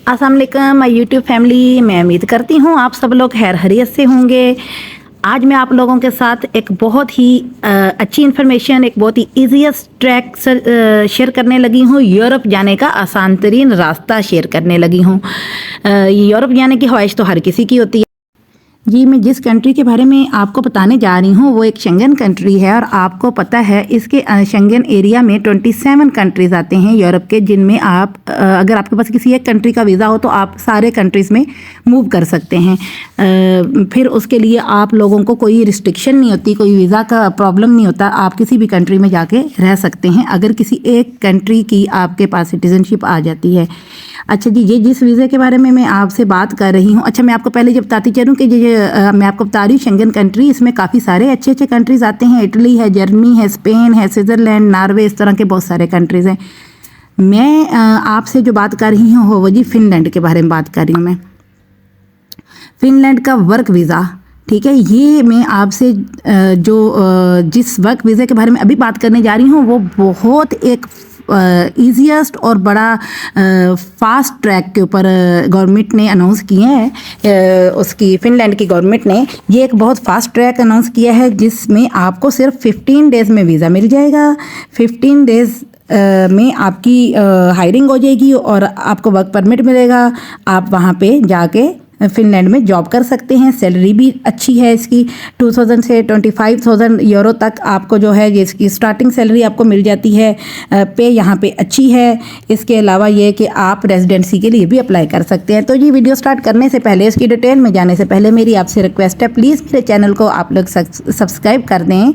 अस्सलाम वालेकुम my YouTube family. मैं उम्मीद करती हूँ आप सब लोग खैर खैरियत से होंगे। आज मैं आप लोगों के साथ एक बहुत ही अच्छी इन्फॉर्मेशन, एक बहुत ही ईजीएस्ट ट्रैक शेयर करने लगी हूँ। यूरोप जाने का आसान तरीन रास्ता शेयर करने लगी हूँ। यूरोप जाने की ख्वाहिश तो हर किसी की होती है। जी, मैं जिस कंट्री के बारे में आपको बताने जा रही हूँ वो एक शेंगन कंट्री है और आपको पता है इसके शेंगन एरिया में 27 कंट्रीज़ आते हैं यूरोप के, जिनमें आप अगर आपके पास किसी एक कंट्री का वीज़ा हो तो आप सारे कंट्रीज़ में मूव कर सकते हैं। फिर उसके लिए आप लोगों को कोई रिस्ट्रिक्शन नहीं होती, कोई वीज़ा का प्रॉब्लम नहीं होता। आप किसी भी कंट्री में जाके रह सकते हैं अगर किसी एक कंट्री की आपके पास सिटीज़नशिप आ जाती है। अच्छा जी, ये जिस वीज़े के बारे में मैं आपसे बात कर रही हूँ, अच्छा मैं आपको पहले ये बताती चलूँ कि मैं आपको बता रही हूँ शेंगन कंट्री, इसमें काफ़ी सारे अच्छे अच्छे कंट्रीज़ आते हैं। इटली है, जर्मनी है, स्पेन है, स्विट्ज़रलैंड, नॉर्वे, इस तरह के बहुत सारे कंट्रीज़ हैं। मैं आपसे जो बात कर रही हूँ वो जी फिनलैंड के बारे में बात कर रही हूँ। मैं फिनलैंड का वर्क वीज़ा, ठीक है, ये मैं आपसे जिस वर्क वीज़े के बारे में अभी बात करने जा रही हूँ वो बहुत एक ईजीएस्ट और बड़ा फास्ट ट्रैक के ऊपर गवर्नमेंट ने अनाउंस किए हैं। उसकी फिनलैंड की गवर्नमेंट ने ये एक बहुत फास्ट ट्रैक अनाउंस किया है जिसमें आपको सिर्फ 15 डेज़ में वीज़ा मिल जाएगा। 15 डेज़ में आपकी हायरिंग हो जाएगी और आपको वर्क परमिट मिलेगा। आप वहाँ पे जाके फिनलैंड में जॉब कर सकते हैं। सैलरी भी अच्छी है इसकी, 2000 से 25,000 यूरो तक आपको जो है ये इसकी स्टार्टिंग सैलरी आपको मिल जाती है। पे यहाँ पे अच्छी है। इसके अलावा ये कि आप रेजिडेंसी के लिए भी अप्लाई कर सकते हैं। तो ये वीडियो स्टार्ट करने से पहले, इसकी डिटेल में जाने से पहले मेरी आपसे रिक्वेस्ट है, प्लीज़ मेरे चैनल को आप लोग सब्सक्राइब कर दें,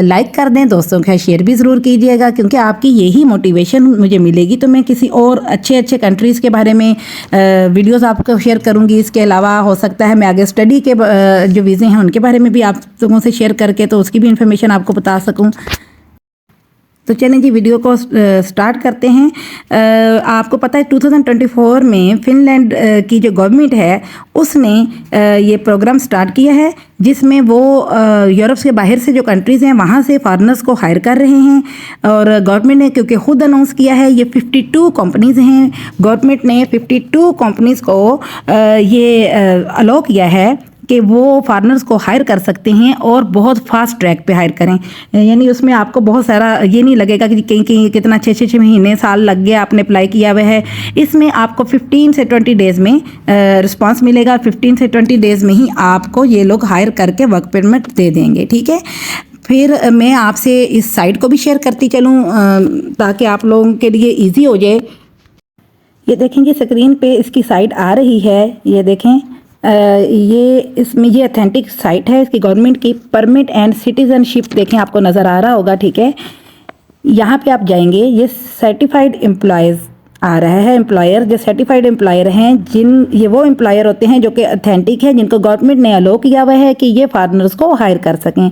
लाइक कर दें, दोस्तों के साथ शेयर भी ज़रूर कीजिएगा, क्योंकि आपकी यही मोटिवेशन मुझे मिलेगी तो मैं किसी और अच्छे अच्छे कंट्रीज़ के बारे में वीडियोज़ आपको शेयर करूँगी। इसके अलावा हो सकता है मैं आगे स्टडी के जो वीज़े हैं उनके बारे में भी आप लोगों से शेयर करके तो उसकी भी इन्फॉर्मेशन आपको बता सकूं। तो चलें जी, वीडियो को स्टार्ट करते हैं। आपको पता है 2024 में फिनलैंड की जो गवर्नमेंट है उसने ये प्रोग्राम स्टार्ट किया है जिसमें वो यूरोप के बाहर से जो कंट्रीज़ हैं वहाँ से फॉरेनर्स को हायर कर रहे हैं। और गवर्नमेंट ने क्योंकि खुद अनाउंस किया है, ये 52 कंपनीज़ हैं, गवर्नमेंट ने 52 कंपनीज़ को ये अलाउ किया है कि वो फॉरेनर्स को हायर कर सकते हैं और बहुत फास्ट ट्रैक पे हायर करें। यानी उसमें आपको बहुत सारा ये नहीं लगेगा कि कहीं कहीं कितना 6-6 महीने साल लग गया आपने अप्लाई किया हुआ है। इसमें आपको 15 से 20 डेज़ में रिस्पांस मिलेगा। 15 से 20 डेज़ में ही आपको ये लोग हायर करके वर्क परमिट दे देंगे, ठीक है। फिर मैं आपसे इस साइट को भी शेयर करती चलूँ ताकि आप लोगों के लिए ईजी हो जाए। ये देखेंगे स्क्रीन पे इसकी साइट आ रही है, ये देखें। ये इसमें ये अथेंटिक साइट है इसकी गवर्नमेंट की। परमिट एंड सिटीजनशिप देखें, आपको नज़र आ रहा होगा, ठीक है। यहाँ पे आप जाएंगे, ये सर्टिफाइड एम्प्लॉयज़ आ रहा है। एम्प्लॉयर जो सर्टिफाइड एम्प्लॉयर हैं, ये वो एम्प्लॉयर होते हैं जो कि अथेंटिक है, जिनको गवर्नमेंट ने अलो किया हुआ है कि ये फार्मर्स को हायर कर सकें।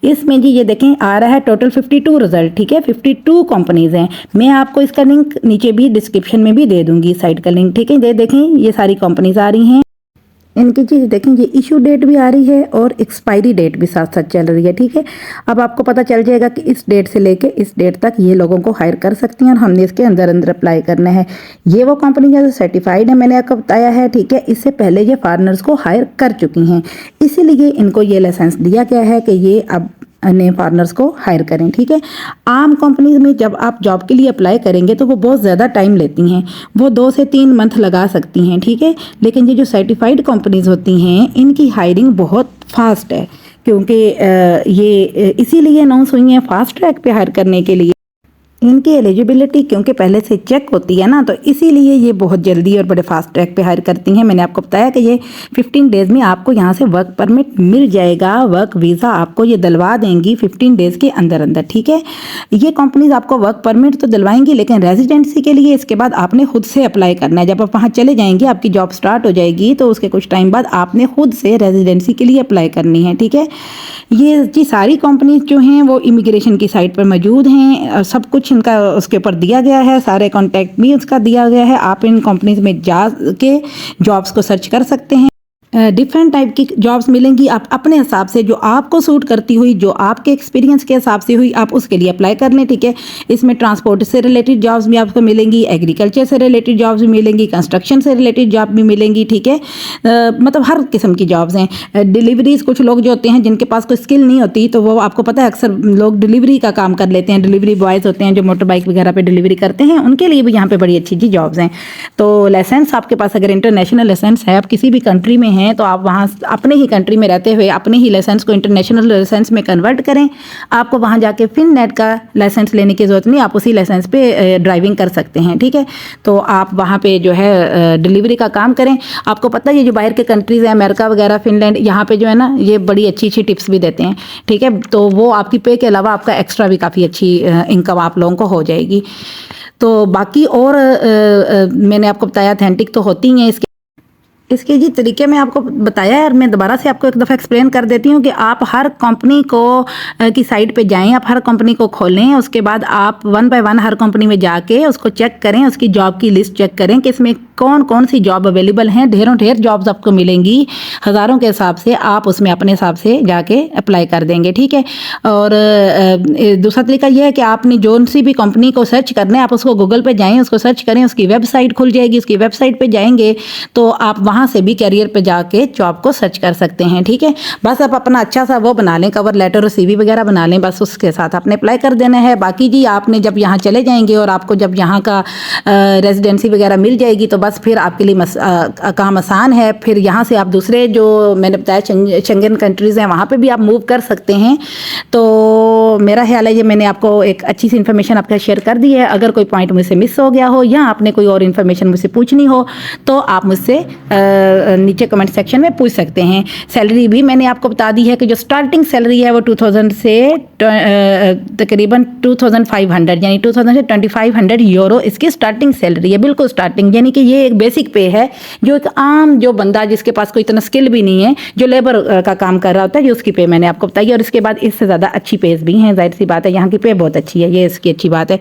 इसमें जी ये देखें आ रहा है टोटल 52 रिजल्ट, ठीक है। 52 कंपनीज़ हैं। मैं आपको इसका लिंक नीचे भी डिस्क्रिप्शन में भी दे दूँगी, साइट का लिंक, ठीक है। ये देखें ये सारी कंपनीज़ आ रही हैं। इनकी चीज़ देखें, ये इशू डेट भी आ रही है और एक्सपायरी डेट भी साथ साथ चल रही है, ठीक है। अब आपको पता चल जाएगा कि इस डेट से लेके इस डेट तक ये लोगों को हायर कर सकती हैं और हमने इसके अंदर अंदर अप्लाई करना है। ये वो कंपनी जो सर्टिफाइड है, मैंने आपको बताया है, ठीक है। इससे पहले ये फॉरेनर्स को हायर कर चुकी हैं, इसीलिए इनको ये लाइसेंस दिया गया है कि ये अब नए फॉरेनर्स को हायर करें, ठीक है। आम कंपनीज में जब आप जॉब के लिए अप्लाई करेंगे तो वो बहुत ज़्यादा टाइम लेती हैं, वो 2 से 3 मंथ लगा सकती हैं, ठीक है। लेकिन ये जो सर्टिफाइड कंपनीज होती हैं इनकी हायरिंग बहुत फास्ट है, क्योंकि ये इसीलिए अनाउंस हुई हैं फास्ट ट्रैक पे हायर करने के लिए। इनकी एलिजिबिलिटी क्योंकि पहले से चेक होती है ना, तो इसीलिए ये बहुत जल्दी और बड़े फास्ट ट्रैक पे हायर करती हैं। मैंने आपको बताया कि ये 15 डेज़ में आपको यहाँ से वर्क परमिट मिल जाएगा, वर्क वीज़ा आपको ये दिलवा देंगी 15 डेज़ के अंदर अंदर, ठीक है। ये कंपनीज आपको वर्क परमिट तो दिलवाएंगी, लेकिन रेजिडेंसी के लिए इसके बाद आपने खुद से अप्लाई करना है। जब आप वहाँ चले जाएंगे, आपकी जॉब स्टार्ट हो जाएगी, तो उसके कुछ टाइम बाद आपने खुद से रेजिडेंसी के लिए अप्लाई करनी है, ठीक है। ये जी सारी कंपनीज जो हैं वो इमिग्रेशन की साइट पर मौजूद हैं, सब कुछ इनका उसके ऊपर दिया गया है, सारे कॉन्टैक्ट भी उसका दिया गया है। आप इन कंपनीज में जा के जॉब्स को सर्च कर सकते हैं। डिफरेंट टाइप की जॉब्स मिलेंगी। आप अपने हिसाब से जो आपको सूट करती हुई, जो आपके एक्सपीरियंस के हिसाब से हुई, आप उसके लिए अप्लाई कर लें, ठीक है। इसमें ट्रांसपोर्ट से रिलेटेड जॉब्स भी आपको मिलेंगी, एग्रीकल्चर से रिलेटेड जॉब्स भी मिलेंगी, कंस्ट्रक्शन से रिलेटेड जॉब भी मिलेंगी, ठीक है। मतलब हर किस्म की जॉब्स हैं। डिलीवरीज, कुछ लोग जो होते हैं जिनके पास कोई स्किल नहीं होती, तो वो आपको पता है अक्सर लोग डिलीवरी का काम कर लेते हैं। डिलीवरी बॉयज़ होते हैं जो मोटर बाइक वगैरह पे डिलीवरी करते हैं, उनके लिए भी यहाँ पे बड़ी अच्छी अच्छी जॉब्स हैं। तो लाइसेंस आपके पास अगर इंटरनेशनल लाइसेंस है, आप किसी भी कंट्री में हैं, तो आप वहाँ अपने ही कंट्री में रहते हुए अपने ही लाइसेंस को इंटरनेशनल लाइसेंस में कन्वर्ट करें। आपको वहाँ जाके फिननेट का लाइसेंस लेने की ज़रूरत नहीं, आप उसी लाइसेंस पे ड्राइविंग कर सकते हैं, ठीक है। तो आप वहाँ पे जो है डिलीवरी का काम करें। आपको पता है ये जो बाहर के कंट्रीज़ हैं, अमेरिका वगैरह, फिनलैंड, यहाँ पे जो है ना, ये बड़ी अच्छी अच्छी टिप्स भी देते हैं, ठीक है। तो वो आपकी पे के अलावा आपका एक्स्ट्रा भी काफ़ी अच्छी इनकम आप लोगों को हो जाएगी। तो बाकी और मैंने आपको बताया ऑथेंटिक तो होती ही हैं। इसके जी तरीके मैं आपको बताया है, और मैं दोबारा से आपको एक दफ़ा एक्सप्लेन कर देती हूँ कि आप हर कंपनी को की साइट पे जाएं, आप हर कंपनी को खोलें, उसके बाद आप 1 बाय 1 हर कंपनी में जाके उसको चेक करें, उसकी जॉब की लिस्ट चेक करें कि इसमें कौन कौन सी जॉब अवेलेबल हैं। ढेरों ढेर जॉब्स आपको मिलेंगी, हज़ारों के हिसाब से। आप उसमें अपने हिसाब से जाके अप्लाई कर देंगे, ठीक है। और दूसरा तरीका यह है कि आपने जो सी भी कंपनी को सर्च करना है, आप उसको गूगल पे जाएँ, उसको सर्च करें, उसकी वेबसाइट खुल जाएगी। उसकी वेबसाइट पर जाएंगे तो आप वहाँ से भी कैरियर पे जाके जॉब को सर्च कर सकते हैं, ठीक है। बस आप अपना अच्छा सा वो बना लें, कवर लेटर और सीवी वगैरह बना लें, बस उसके साथ आपने अप्लाई कर देना है। बाकी जी आपने जब यहाँ चले जाएंगे और आपको जब यहाँ का रेजिडेंसी वगैरह मिल जाएगी, तो बस फिर आपके लिए काम आसान है। फिर यहाँ से आप दूसरे जो मैंने बताया शेंगन कंट्रीज़ हैं, वहाँ पर भी आप मूव कर सकते हैं। तो मेरा ख्याल है ये मैंने आपको एक अच्छी सी इन्फॉर्मेशन आपके शेयर कर दी है। अगर कोई पॉइंट मुझसे मिस हो गया हो या आपने कोई और इन्फॉर्मेशन मुझसे पूछनी हो, तो आप मुझसे नीचे कमेंट सेक्शन में पूछ सकते हैं। सैलरी भी मैंने आपको बता दी है कि जो स्टार्टिंग सैलरी है वो 2000 से तकरीबन 2500 यानी 2000 से 2500 यूरो इसकी स्टार्टिंग सैलरी है, बिल्कुल स्टार्टिंग। यानी कि ये एक बेसिक पे है जो एक आम जो बंदा जिसके पास कोई इतना स्किल भी नहीं है, जो लेबर का काम कर रहा होता है, ये उसकी पे मैंने आपको बताई। और इसके बाद इससे ज़्यादा अच्छी पेज भी हैं, जाहिर सी बात है, यहाँ की पे बहुत अच्छी है, ये इसकी अच्छी बात है।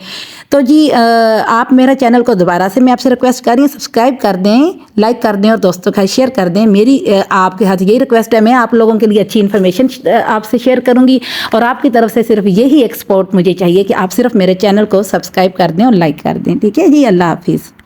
तो जी आप मेरा चैनल को दोबारा से मैं आपसे रिक्वेस्ट कर रही हूँ, सब्सक्राइब कर दें, लाइक कर दें और दोस्तों का शेयर कर दें। मेरी आपके हाथ यही रिक्वेस्ट है, मैं आप लोगों के लिए अच्छी इन्फॉर्मेशन आपसे शेयर करूंगी, और आपकी तरफ से सिर्फ यही एक्सपोर्ट मुझे चाहिए कि आप सिर्फ मेरे चैनल को सब्सक्राइब कर दें और लाइक कर दें, ठीक है जी। अल्लाह हाफिज़।